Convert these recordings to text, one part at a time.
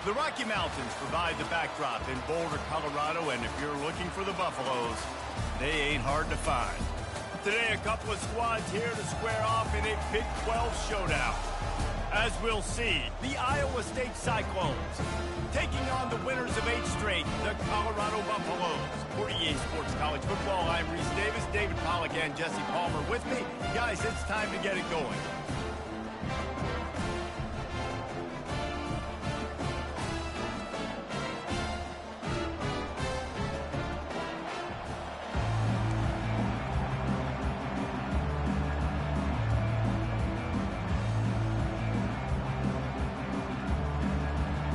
The Rocky Mountains provide the backdrop in Boulder, Colorado, and if you're looking for the Buffaloes, they ain't hard to find. Today, a couple of squads here to square off in a Big 12 showdown. As we'll see, the Iowa State Cyclones taking on the winners of 8 straight, the Colorado Buffaloes. For EA Sports College Football, I'm Reese Davis, David Pollack, and Jesse Palmer with me. Guys, it's time to get it going.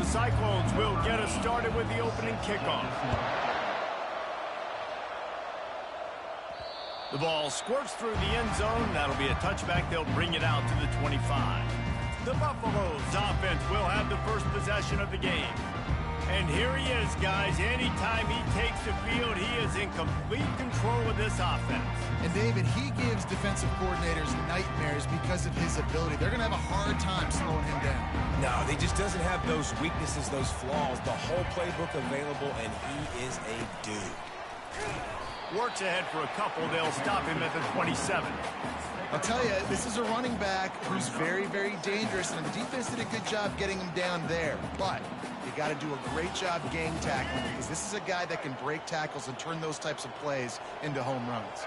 Cyclones will get us started with the opening kickoff. The ball squirts through the end zone. That'll be a touchback. They'll bring it out to the 25. The Buffaloes offense will have the first possession of the game. And here he is, guys. Anytime he takes the field, he is in complete control of this offense. And David, he gives defensive coordinators nightmares because of his ability. They're going to have a hard time slowing him down. No, he just doesn't have those weaknesses, those flaws. The whole playbook available, and he is a dude. Works ahead for a couple. They'll stop him at the 27. I'll tell you, this is a running back who's very, very dangerous, and the defense did a good job getting him down there. But you got to do a great job gang tackling because this is a guy that can break tackles and turn those types of plays into home runs.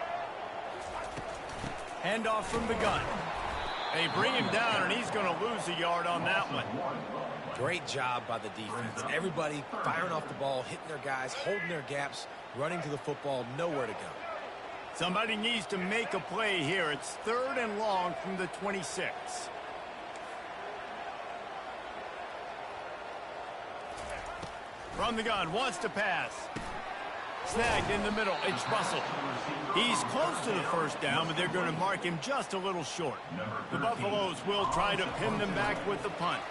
Handoff from the gun. They bring him down, and he's going to lose a yard on that one. Great job by the defense. Everybody firing off the ball, hitting their guys, holding their gaps, running to the football, nowhere to go. Somebody needs to make a play here. It's 3rd and long from the 26. From the gun, wants to pass. Snagged in the middle, it's Russell. He's close to the first down, but they're going to mark him just a little short. The Buffaloes will try to pin them back with the punt.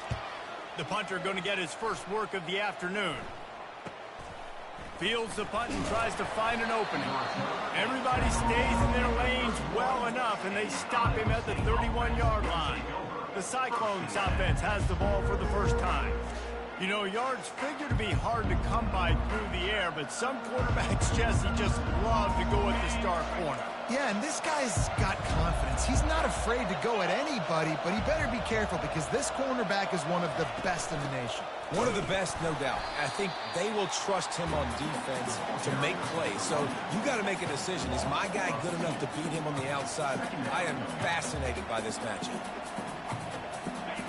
The punter going to get his first work of the afternoon. Fields the punt and tries to find an opening. Everybody stays in their lanes well enough, and they stop him at the 31-yard line. The Cyclones offense has the ball for the first time. You know, yards figure to be hard to come by through the air, but some quarterbacks, Jesse, just love to go at the star corner. Yeah, and this guy's got confidence. He's not afraid to go at anybody, but he better be careful because this cornerback is one of the best in the nation. One of the best, no doubt. I think they will trust him on defense to make plays. So you got to make a decision. Is my guy good enough to beat him on the outside? I am fascinated by this matchup.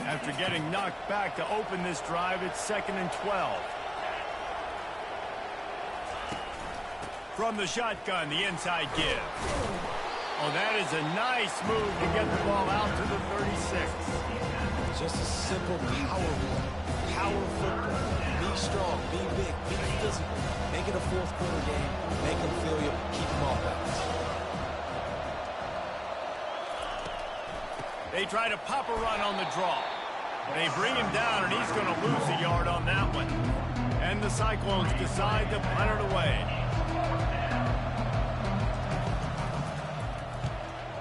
After getting knocked back to open this drive, it's 2nd and 12. From the shotgun, the inside give. Oh, that is a nice move to get the ball out to the 36. Just a simple power play. Power football. Be strong, be big, be physical. Make it a 4th quarter game. Make them feel you. Keep them off balance. They try to pop a run on the draw. They bring him down, and he's going to lose a yard on that one. And the Cyclones decide to punt it away.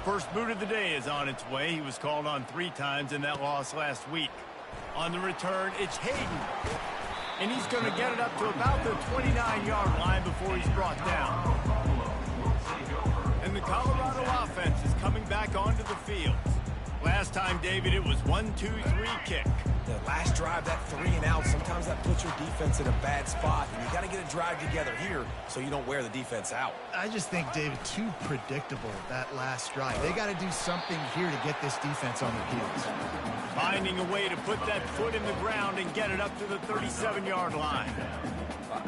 First boot of the day is on its way. He was called on 3 times in that loss last week. On the return, it's Hayden. And he's going to get it up to about the 29-yard line before he's brought down. And the Colorado offense is coming back onto the field. Last time, David, it was 1-2-3 kick. The last drive, that 3 and out, sometimes that puts your defense in a bad spot. And you got to get a drive together here so you don't wear the defense out. I just think, David, too predictable, that last drive. They got to do something here to get this defense on their heels. Finding a way to put that foot in the ground and get it up to the 37-yard line.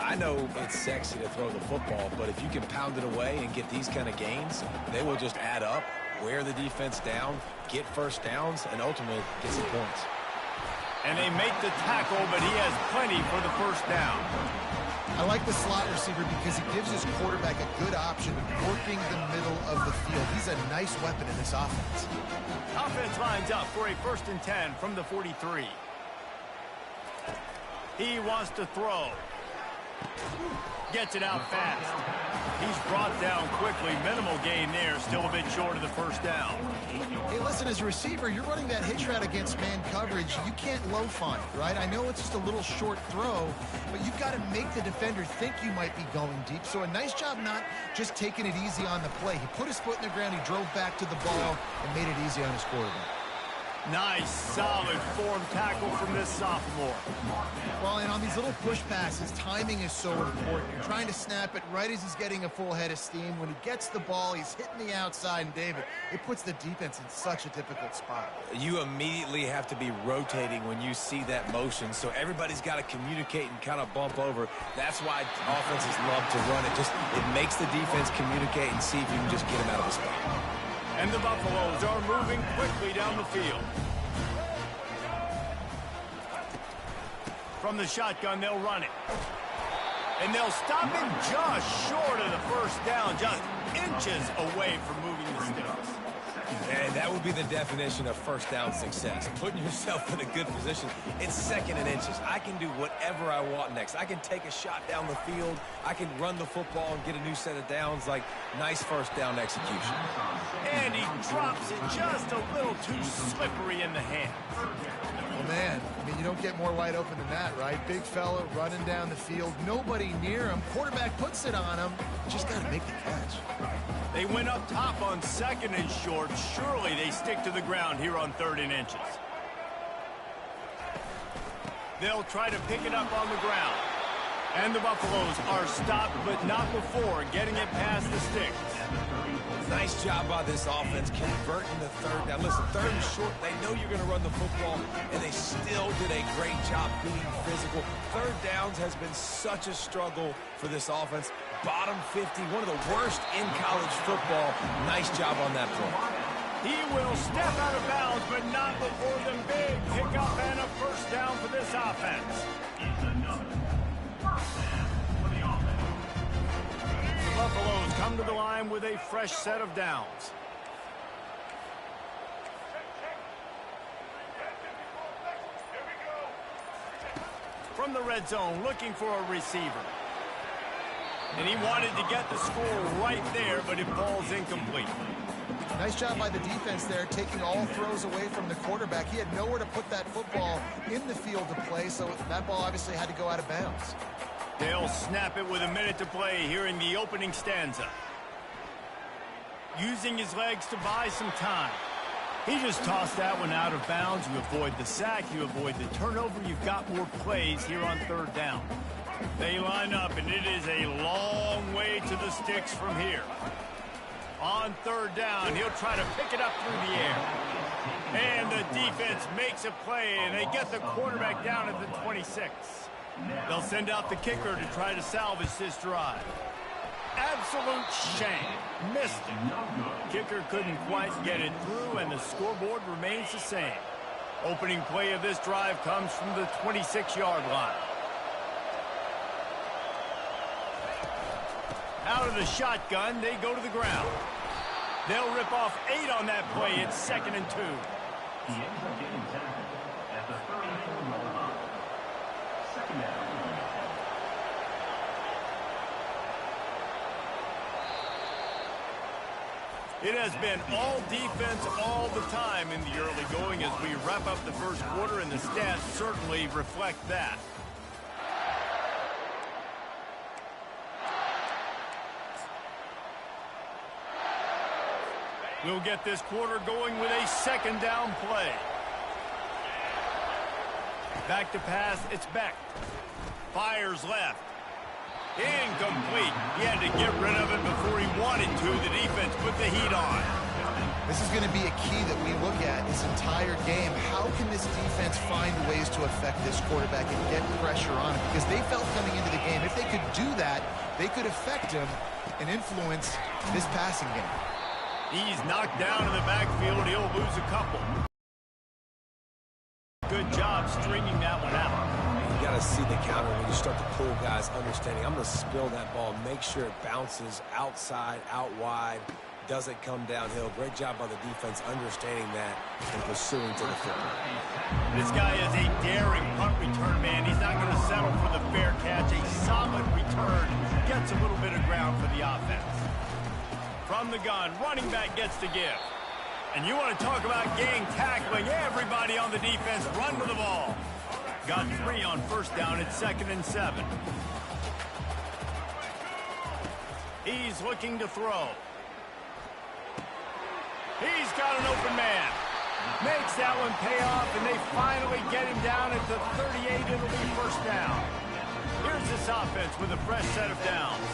I know it's sexy to throw the football, but if you can pound it away and get these kind of gains, they will just add up, wear the defense down, get first downs, and ultimately get some points. And they make the tackle, but he has plenty for the first down. I like the slot receiver because he gives his quarterback a good option of working the middle of the field. He's a nice weapon in this offense. Offense lines up for a 1st and 10 from the 43. He wants to throw. Gets it out fast. He's brought down quickly. Minimal gain there. Still a bit short of the first down. Hey, listen, as a receiver, you're running that hitch route against man coverage. You can't loaf on it, right? I know it's just a little short throw, but you've got to make the defender think you might be going deep. So a nice job not just taking it easy on the play. He put his foot in the ground, he drove back to the ball, and made it easy on his quarterback. Nice, solid form tackle from this sophomore. Well, and on these little push passes, timing is so important. You're trying to snap it right as he's getting a full head of steam. When he gets the ball, he's hitting the outside, and David, it puts the defense in such a difficult spot. You immediately have to be rotating when you see that motion, so everybody's got to communicate and kind of bump over. That's why offenses love to run it. It makes the defense communicate and see if you can just get him out of the spot. And the Buffaloes are moving quickly down the field. From the shotgun, they'll run it. And they'll stop him just short of the first down, just inches away from moving the sticks. And that would be the definition of first down success. Putting yourself in a good position. It's second and inches. I can do whatever I want next. I can take a shot down the field. I can run the football and get a new set of downs. Like, nice first down execution. And he drops it just a little too slippery in the hands. Well, man, I mean, you don't get more wide open than that, right? Big fella running down the field. Nobody near him. Quarterback puts it on him. Just got to make the catch. They went up top on second and short. Surely they stick to the ground here on third and inches. They'll try to pick it up on the ground. And the Buffaloes are stopped, but not before getting it past the sticks. Nice job by this offense converting the third down. Listen, third and short, they know you're going to run the football, and they still did a great job being physical. Third downs has been such a struggle for this offense. Bottom 50, one of the worst in college football. Nice job on that play. He will step out of bounds, but not before the big pickup and a first down for this offense. It's another first down for the offense. The Buffaloes come to the line with a fresh set of downs. From the red zone, looking for a receiver. And he wanted to get the score right there, but it falls incomplete. Nice job by the defense there, taking all throws away from the quarterback. He had nowhere to put that football in the field to play, so that ball obviously had to go out of bounds. They'll snap it with a minute to play here in the opening stanza. Using his legs to buy some time. He just tossed that one out of bounds. You avoid the sack, you avoid the turnover. You've got more plays here on third down. They line up, and it is a long way to the sticks from here. On third down, he'll try to pick it up through the air. And the defense makes a play, and they get the quarterback down at the 26. They'll send out the kicker to try to salvage this drive. Absolute shame. Missed it. Kicker couldn't quite get it through, and the scoreboard remains the same. Opening play of this drive comes from the 26-yard line. Out of the shotgun, they go to the ground. They'll rip off 8 on that play. It's 2nd and 2. He ends up getting tackled at the 34-yard line. Second down. It has been all defense all the time in the early going as we wrap up the first quarter, and the stats certainly reflect that. We'll get this quarter going with a second down play. Back to pass, it's Beck. Fires left. Incomplete. He had to get rid of it before he wanted to. The defense put the heat on. This is going to be a key that we look at this entire game. How can this defense find ways to affect this quarterback and get pressure on him? Because they felt coming into the game, if they could do that, they could affect him and influence this passing game. He's knocked down in the backfield. He'll lose a couple. Good job stringing that one out. You got to see the counter when you start to pull guys, understanding I'm going to spill that ball, make sure it bounces outside, out wide, doesn't come downhill. Great job by the defense understanding that and pursuing to the football. This guy is a daring punt return man. He's not going to settle for the fair catch. A solid return gets a little bit of ground for the offense. From the gun, running back gets to give. And you want to talk about gang tackling. Everybody on the defense run to the ball. Got 3 on first down. It's 2nd and 7. He's looking to throw. He's got an open man. Makes that one pay off, and they finally get him down at the 38. It'll be first down. Here's this offense with a fresh set of downs.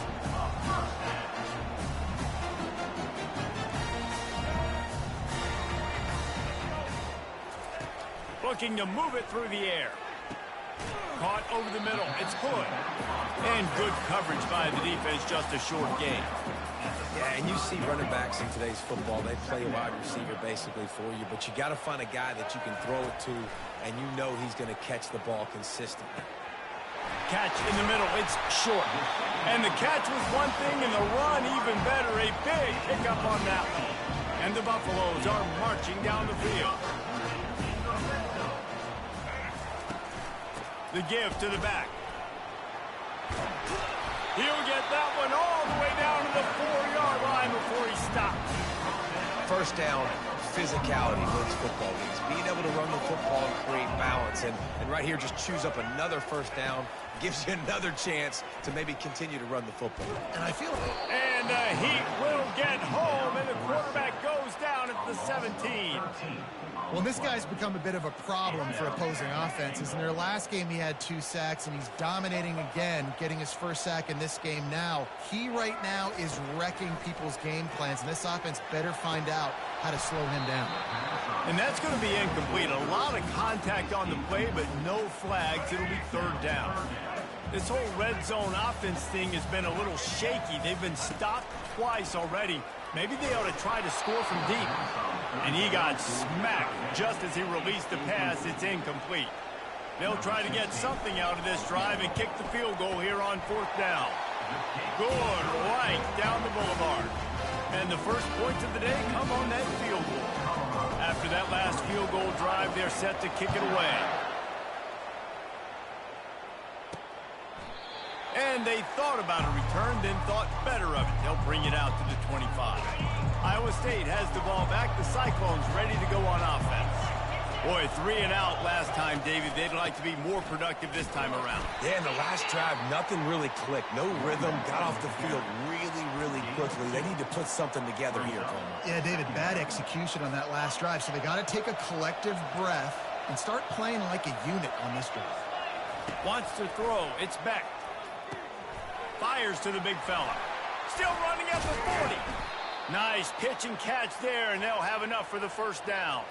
Looking to move it through the air. Caught over the middle. It's good. And good coverage by the defense, just a short gain. Yeah, and you see running backs in today's football, they play wide receiver basically for you, but you got to find a guy that you can throw it to, and you know he's going to catch the ball consistently. Catch in the middle. It's short. And the catch was one thing, and the run even better. A big pickup on that one. And the Buffaloes are marching down the field. The give to the back. He'll get that one all the way down to the 4-yard line before he stops. First down, physicality wins football games. Being able to run the football and create balance. And right here, just choose up another first down. Gives you another chance to maybe continue to run the football. And I feel it. And he will get home, and the quarterback goes down at the 17. Well, this guy's become a bit of a problem for opposing offenses. In their last game, he had 2 sacks, and he's dominating again, getting his first sack in this game now. He right now is wrecking people's game plans, and this offense better find out how to slow him down. And that's going to be incomplete. A lot of contact on the play, but no flags. It'll be 3rd down. This whole red zone offense thing has been a little shaky. They've been stopped twice already. Maybe they ought to try to score from deep. And he got smacked just as he released the pass. It's incomplete. They'll try to get something out of this drive and kick the field goal here on 4th down. Good right down the boulevard. And the first points of the day come on that field goal. After that last field goal drive, they're set to kick it away. And they thought about a return, then thought better of it. They'll bring it out to the 25. Iowa State has the ball back. The Cyclones ready to go on offense. Boy, 3 and out last time, David. They'd like to be more productive this time around. Yeah, in the last drive, nothing really clicked. No rhythm, got off the field really quickly. They need to put something together here, Coleman. Yeah, David, bad execution on that last drive, so they got to take a collective breath and start playing like a unit on this drive. Wants to throw. It's back. Fires to the big fella. Still running at the 40. Nice pitch and catch there, and they'll have enough for the first down.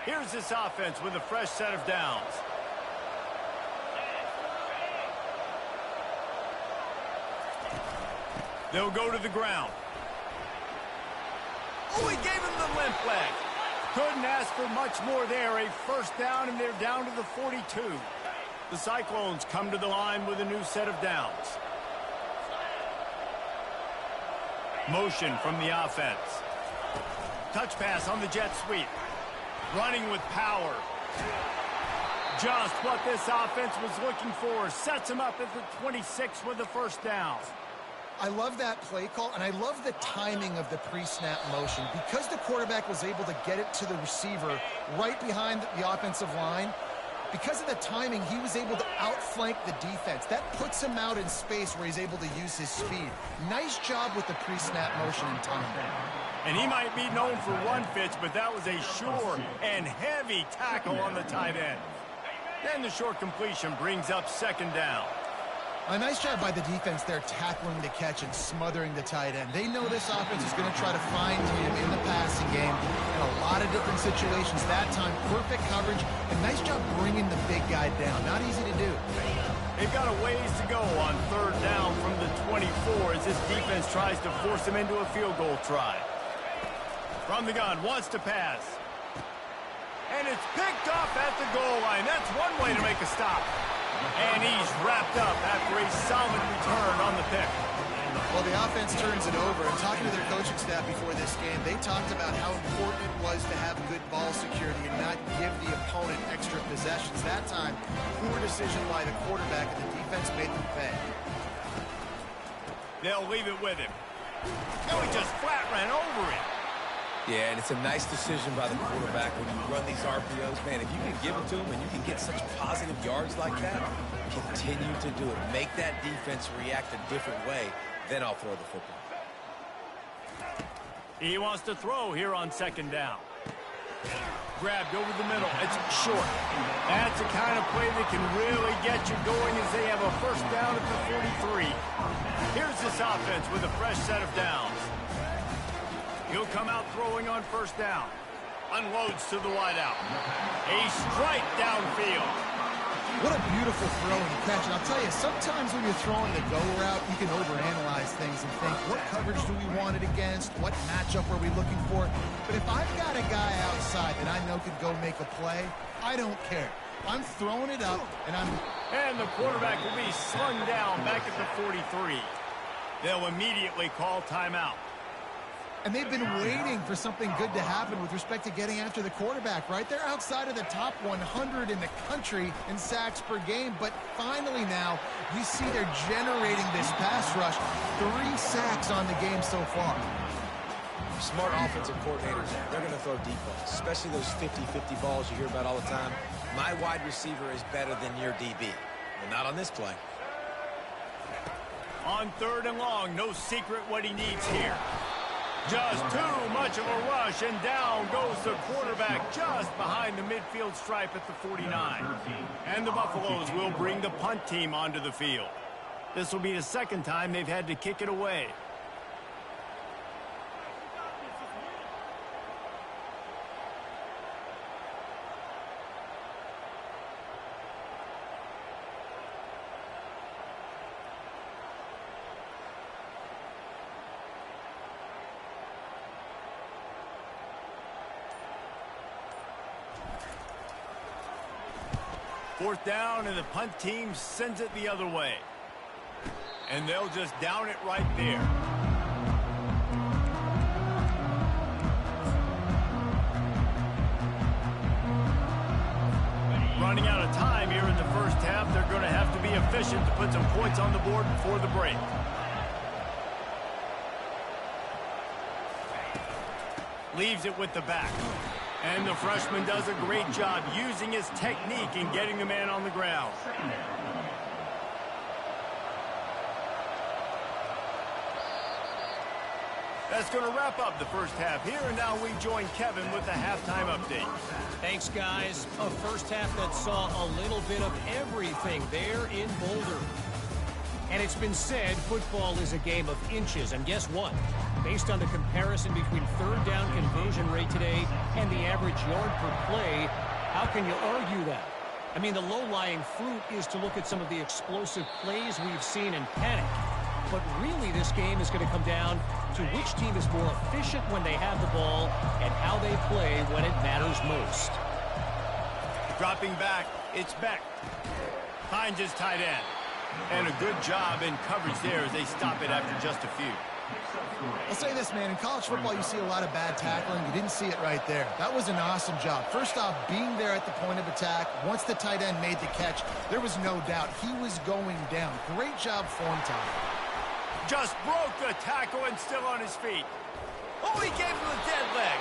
Here's this offense with a fresh set of downs. They'll go to the ground. Oh, he gave him the limp leg. Couldn't ask for much more there. A first down, and they're down to the 42. The Cyclones come to the line with a new set of downs. Motion from the offense. Touch pass on the jet sweep. Running with power. Just what this offense was looking for. Sets him up at the 26 with the first down. I love that play call, and I love the timing of the pre-snap motion. Because the quarterback was able to get it to the receiver right behind the offensive line, because of the timing, he was able to outflank the defense. That puts him out in space where he's able to use his speed. Nice job with the pre-snap motion and timing. And he might be known for run fits, but that was a sure and heavy tackle on the tight end. Then the short completion brings up 2nd down. A nice job by the defense there, tackling the catch and smothering the tight end. They know this offense is going to try to find him in the passing game in a lot of different situations. That time, perfect coverage, and nice job bringing the big guy down. Not easy to do. They've got a ways to go on 3rd down from the 24 as this defense tries to force him into a field goal try. From the gun, wants to pass. And it's picked off at the goal line. That's one way to make a stop. And he's wrapped up after a solid return on the pick. Well, the offense turns it over. And talking to their coaching staff before this game, they talked about how important it was to have good ball security and not give the opponent extra possessions. That time, poor decision by the quarterback, and the defense made them pay. They'll leave it with him. No, he just flat ran over it. Yeah, and it's a nice decision by the quarterback when you run these RPOs. Man, if you can give it to him and you can get such positive yards like that, continue to do it. Make that defense react a different way, then I'll throw the football. He wants to throw here on second down. Grabbed over the middle. It's short. That's the kind of play that can really get you going as they have a first down at the 43. Here's this offense with a fresh set of downs. He'll come out throwing on first down. Unloads to the wideout. A strike downfield. What a beautiful throw and catch. And I'll tell you, sometimes when you're throwing the go route, you can overanalyze things and think, what coverage do we want it against? What matchup are we looking for? But if I've got a guy outside that I know could go make a play, I don't care. I'm throwing it up, And the quarterback will be slung down back at the 43. They'll immediately call timeout. And they've been waiting for something good to happen with respect to getting after the quarterback, right? They're outside of the top 100 in the country in sacks per game, but finally now we see they're generating this pass rush. 3 sacks on the game so far. Smart offensive coordinators, they're going to throw deep balls, especially those 50-50 balls you hear about all the time. My wide receiver is better than your DB. Well, not on this play. On third and long, no secret what he needs here. Just too much of a rush, and down goes the quarterback just behind the midfield stripe at the 49. And the Buffaloes will bring the punt team onto the field. This will be the second time they've had to kick it away. Fourth down, and the punt team sends it the other way. And they'll just down it right there. Running out of time here in the first half. They're going to have to be efficient to put some points on the board before the break. Leaves it with the back. And the freshman does a great job using his technique and getting the man on the ground. That's going to wrap up the first half here, and now we join Kevin with the halftime update. Thanks, guys. A first half that saw a little bit of everything there in Boulder. And it's been said football is a game of inches, and guess what? Based on the comparison between third down conversion rate today and the average yard per play, how can you argue that? I mean, the low-lying fruit is to look at some of the explosive plays we've seen in panic. But really, this game is going to come down to which team is more efficient when they have the ball and how they play when it matters most. Dropping back, it's Beck. Finds his tight end. And a good job in coverage there as they stop it after just a few. I'll say this, man. In college football, you see a lot of bad tackling. You didn't see it right there. That was an awesome job. First off, being there at the point of attack. Once the tight end made the catch, there was no doubt he was going down. Great job form time. Just broke the tackle and still on his feet. Oh, he gave him a dead leg.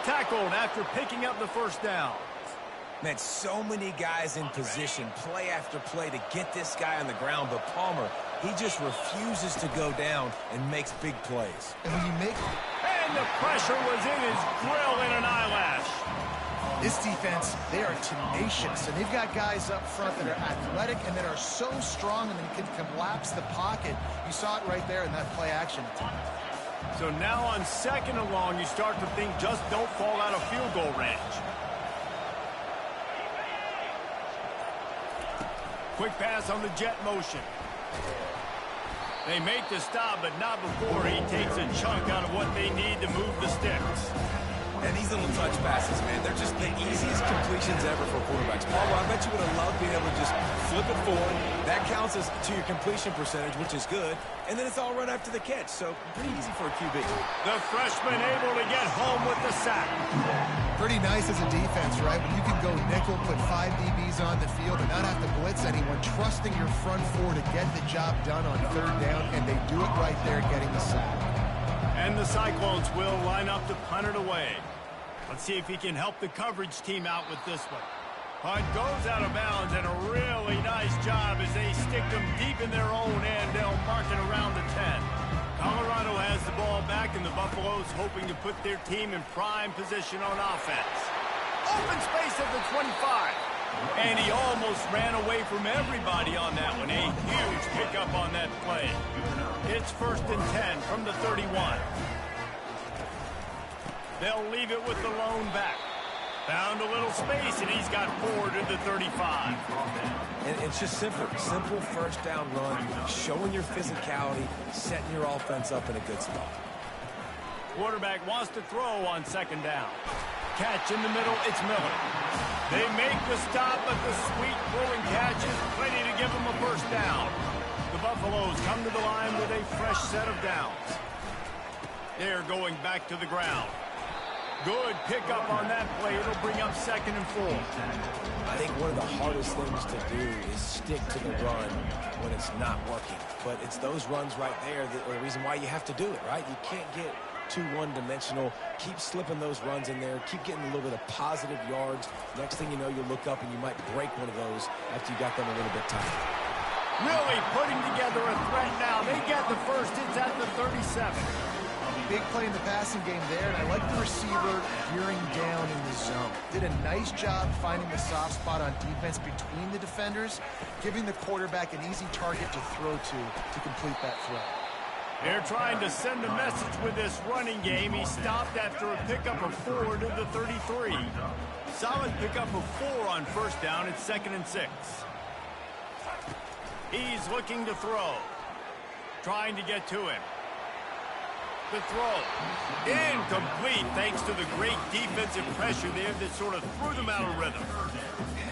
Tackled after picking up the first down. Man, so many guys in position, play after play to get this guy on the ground, but Palmer, he just refuses to go down and makes big plays. And when you make... And the pressure was in his grill in an eyelash. This defense, they are tenacious, and they've got guys up front that are athletic and that are so strong and can collapse the pocket. You saw it right there in that play action. So now on second and long, you start to think just don't fall out of field goal range. Quick pass on the jet motion. They make the stop, but not before he takes a chunk out of what they need to move the sticks. And these little touch passes, man, they're just the easiest completions ever for quarterbacks. Palmer, I bet you would have loved being able to just flip it forward. That counts as to your completion percentage, which is good. And then it's all run after the catch, so pretty easy for a QB. The freshman able to get home with the sack. Pretty nice as a defense, right? When you can go nickel, put 5 DBs on the field and not have to blitz anyone, trusting your front four to get the job done on third down, and they do it right there getting the sack. And the Cyclones will line up to punt it away. Let's see if he can help the coverage team out with this one. Punt goes out of bounds, and a really nice job as they stick them deep in their own end. They'll mark it around the 10. Colorado has the ball back, and the Buffaloes hoping to put their team in prime position on offense. Open space at the 25. And he almost ran away from everybody on that one. A huge pickup on that play. It's 1st and 10 from the 31. They'll leave it with the lone back. Found a little space, and he's got 4 to the 35. And it's just simple. Simple first down run, showing your physicality, setting your offense up in a good spot. Quarterback wants to throw on 2nd down. Catch in the middle, it's Miller. They make the stop, but the sweet throwing catch is plenty to give them a 1st down. The Buffaloes come to the line with a fresh set of downs. They're going back to the ground. Good pickup on that play. It'll bring up 2nd and 4. I think one of the hardest things to do is stick to the run when it's not working. But it's those runs right there that are the reason why you have to do it, right? You can't get too one-dimensional. Keep slipping those runs in there. Keep getting a little bit of positive yards. Next thing you know, you look up and you might break one of those after you got them a little bit tight. Really putting together a threat now. They get the first. It's at the 37. Big play in the passing game there, and I like the receiver gearing down in the zone. Did a nice job finding the soft spot on defense between the defenders, giving the quarterback an easy target to throw to complete that throw. They're trying to send a message with this running game. He stopped after a pickup of 4 to the 33. Solid pickup of 4 on 1st down. It's 2nd and 6. He's looking to throw. Trying to get to him. The throw. Incomplete thanks to the great defensive pressure there that sort of threw them out of rhythm.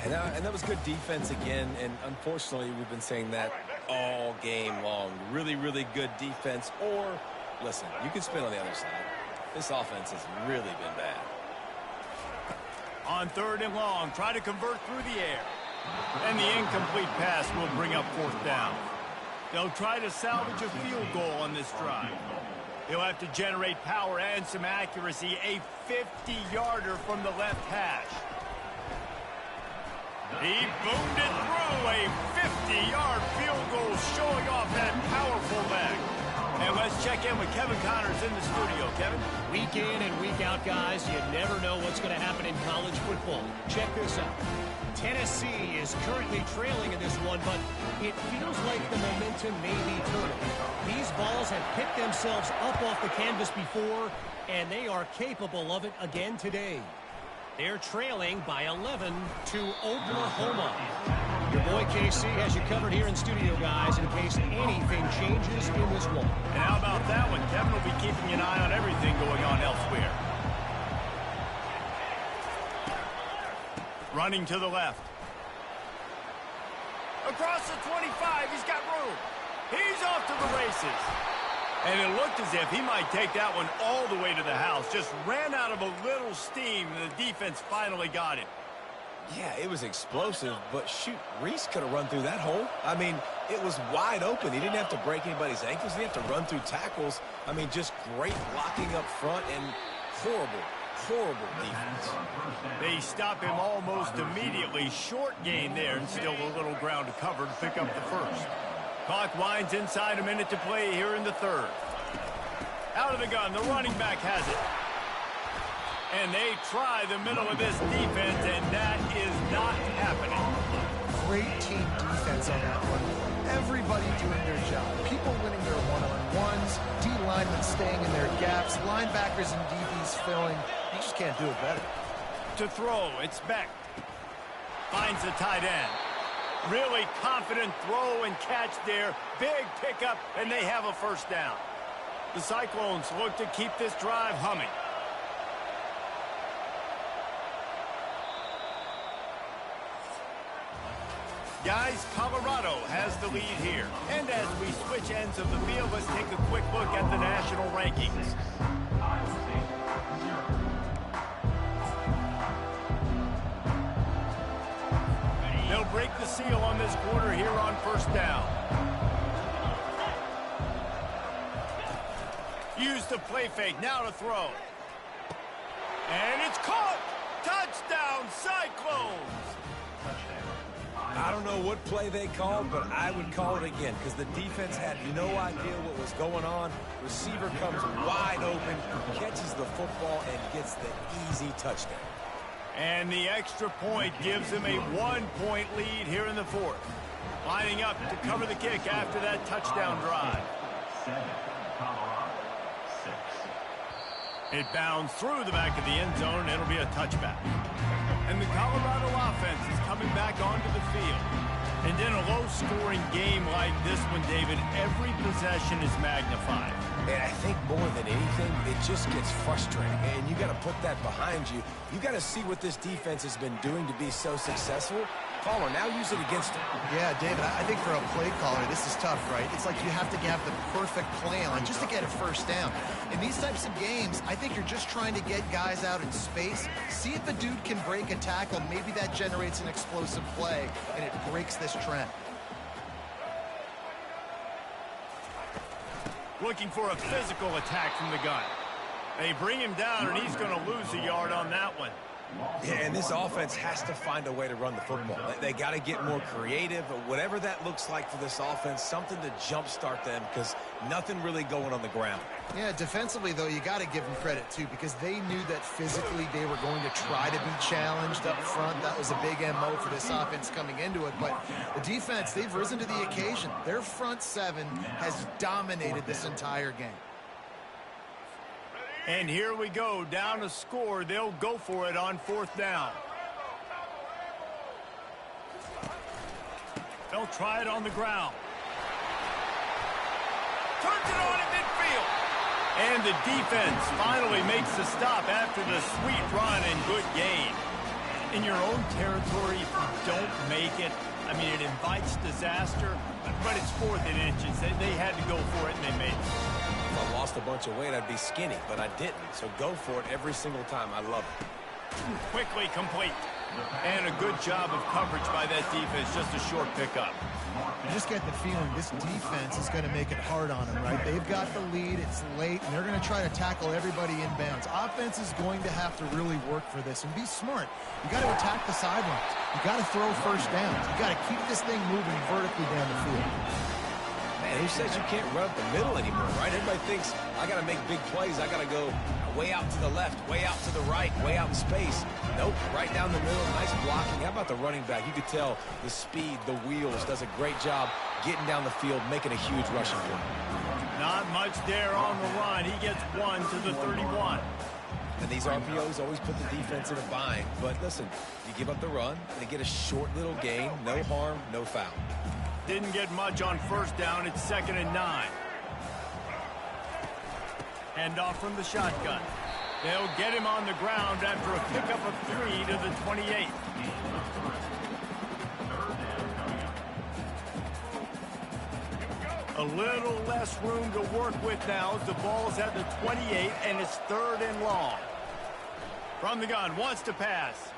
And that was good defense again, and unfortunately we've been saying that all game long. Really, really good defense. Or, listen, you can spin on the other side. This offense has really been bad. On 3rd and long, try to convert through the air. And the incomplete pass will bring up 4th down. They'll try to salvage a field goal on this drive. He'll have to generate power and some accuracy. A 50-yarder from the left hash. He boomed it through. A 50-yard field goal showing off that powerful leg. And let's check in with Kevin Connors in the studio. Kevin? Week in and week out, guys, you never know what's going to happen in college football. Check this out. Tennessee is currently trailing in this one, but it feels like the momentum may be turning. These balls have picked themselves up off the canvas before, and they are capable of it again today. They're trailing by 11 to Oklahoma. Your boy KC has you covered here in studio, guys, in case anything changes in this one. And how about that one? Kevin will be keeping an eye on everything going on elsewhere. Running to the left. Across the 25, he's got room. He's off to the races. And it looked as if he might take that one all the way to the house. Just ran out of a little steam, and the defense finally got him. Yeah, it was explosive, but shoot, Reese could have run through that hole. I mean, it was wide open. He didn't have to break anybody's ankles. He didn't have to run through tackles. I mean, just great blocking up front and horrible defense. They stop him almost immediately. Short gain there, and still a little ground to cover to pick up the first. Clock winds inside, a minute to play here in the 3rd. Out of the gun, the running back has it. And they try the middle of this defense, and that is not happening. Great team defense on that one. Everybody doing their job. People winning their one-on-ones, D-linemen staying in their gaps, linebackers and DBs filling. You just can't do it better. To throw, it's Beck. Finds the tight end. Really confident throw and catch there. Big pickup, and they have a 1st down. The Cyclones look to keep this drive humming. Guys, Colorado has the lead here. And as we switch ends of the field, let's take a quick look at the national rankings. They'll break the seal on this quarter here on 1st down. Use the play fake, now to throw. And it's caught! Touchdown, Cyclones! I don't know what play they called, but I would call it again because the defense had no idea what was going on. Receiver comes wide open, catches the football, and gets the easy touchdown. And the extra point gives them a 1-point lead here in the fourth. Lining up to cover the kick after that touchdown drive. 7, Colorado, 6. It bounds through the back of the end zone, and it'll be a touchback. And the Colorado offense is coming back onto the field. And in a low-scoring game like this one, David, every possession is magnified. And I think more than anything, it just gets frustrating. And you got to put that behind you. You got to see what this defense has been doing to be so successful. Caller, now use it against him. Yeah, David, I think for a play caller, this is tough, right? It's like you have to have the perfect plan on just to get a first down. In these types of games, I think you're just trying to get guys out in space, see if a dude can break a tackle. Maybe that generates an explosive play, and it breaks this trend. Looking for a physical attack from the gun. They bring him down, and he's going to lose a yard on that one. Yeah, and this offense has to find a way to run the football. They got to get more creative, whatever that looks like for this offense, something to jumpstart them because nothing really going on the ground. Yeah, defensively, though, you got to give them credit, too, because they knew that physically they were going to try to be challenged up front. That was a big MO for this offense coming into it. But the defense, they've risen to the occasion. Their front seven has dominated this entire game. And here we go, down to score. They'll go for it on fourth down. They'll try it on the ground. Turns it on in midfield. And the defense finally makes the stop after the sweet run and good gain. In your own territory, if you don't make it, I mean, it invites disaster, but it's 4th and inches. They had to go for it, and they made it. If I lost a bunch of weight, I'd be skinny, but I didn't. So go for it every single time. I love it. Quickly complete. And a good job of coverage by that defense. Just a short pickup. You just get the feeling this defense is going to make it hard on them, right? They've got the lead. It's late, and they're going to try to tackle everybody inbounds. Offense is going to have to really work for this and be smart. You got to attack the sidelines. You got to throw first downs. You got to keep this thing moving vertically down the field. Man, who says you can't run up the middle anymore, right? Everybody thinks I got to make big plays. I got to go way out to the left, way out to the right, way out in space. Nope, right down the middle, nice blocking. How about the running back? You could tell the speed, the wheels, does a great job getting down the field, making a huge rushing play. Not much there on the run. He gets one to the 31. And these RPOs always put the defense in a bind. But listen, you give up the run, they get a short little gain, no harm, no foul. Didn't get much on first down. It's 2nd and 9. Hand off from the shotgun. They'll get him on the ground after a pickup of 3 to the 28. A little less room to work with now as the ball's at the 28 and it's 3rd and long. From the gun, wants to pass.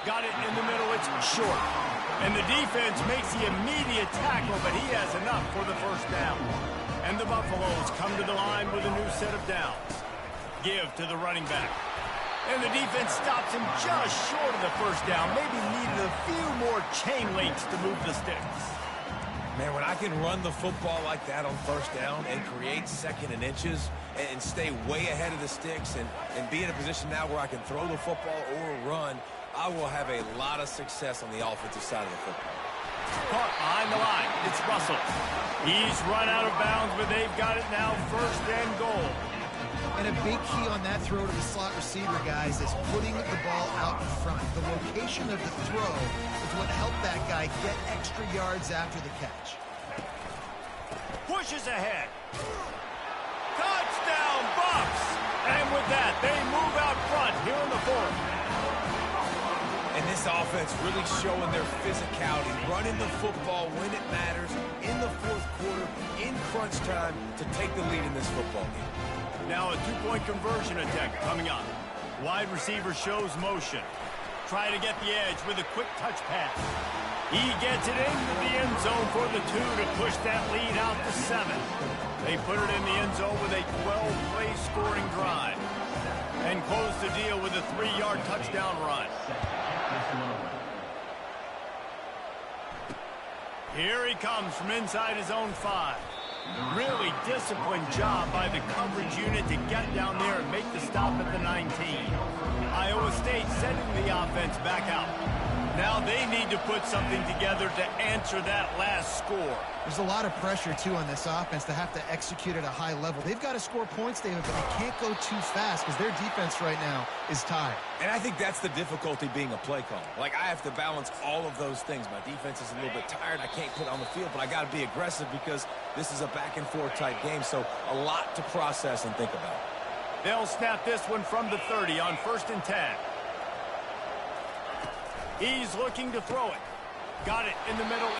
Got it in the middle, it's short. And the defense makes the immediate tackle, but he has enough for the first down. And the Buffaloes come to the line with a new set of downs. Give to the running back. And the defense stops him just short of the first down. Maybe needed a few more chain links to move the sticks. Man, when I can run the football like that on first down and create 2nd and inches and stay way ahead of the sticks and be in a position now where I can throw the football or run, I will have a lot of success on the offensive side of the football. Caught behind the line. It's Russell. He's run out of bounds, but they've got it now 1st and goal. And a big key on that throw to the slot receiver, guys, is putting the ball out in front. The location of the throw is what helped that guy get extra yards after the catch. Pushes ahead. Touchdown, Bucks! And with that, they move out front here in the 4th. And this offense really showing their physicality, running the football when it matters, in the 4th quarter, in crunch time, to take the lead in this football game. Now a 2-point conversion attempt coming up. Wide receiver shows motion. try to get the edge with a quick touch pass. He gets it into the end zone for the 2 to push that lead out to 7. They put it in the end zone with a 12-play scoring drive and close the deal with a 3-yard touchdown run. Here he comes from inside his own 5. Really disciplined job by the coverage unit to get down there and make the stop at the 19. Iowa State sending the offense back out. Now they need to put something together to answer that last score. There's a lot of pressure, too, on this offense to have to execute at a high level. They've got to score points, David, but they can't go too fast because their defense right now is tired. And I think that's the difficulty being a play caller. Like, I have to balance all of those things. My defense is a little bit tired. I can't put on the field, but I got to be aggressive because this is a back-and-forth type game, so a lot to process and think about. They'll snap this one from the 30 on 1st and 10. He's looking to throw it. Got it in the middle.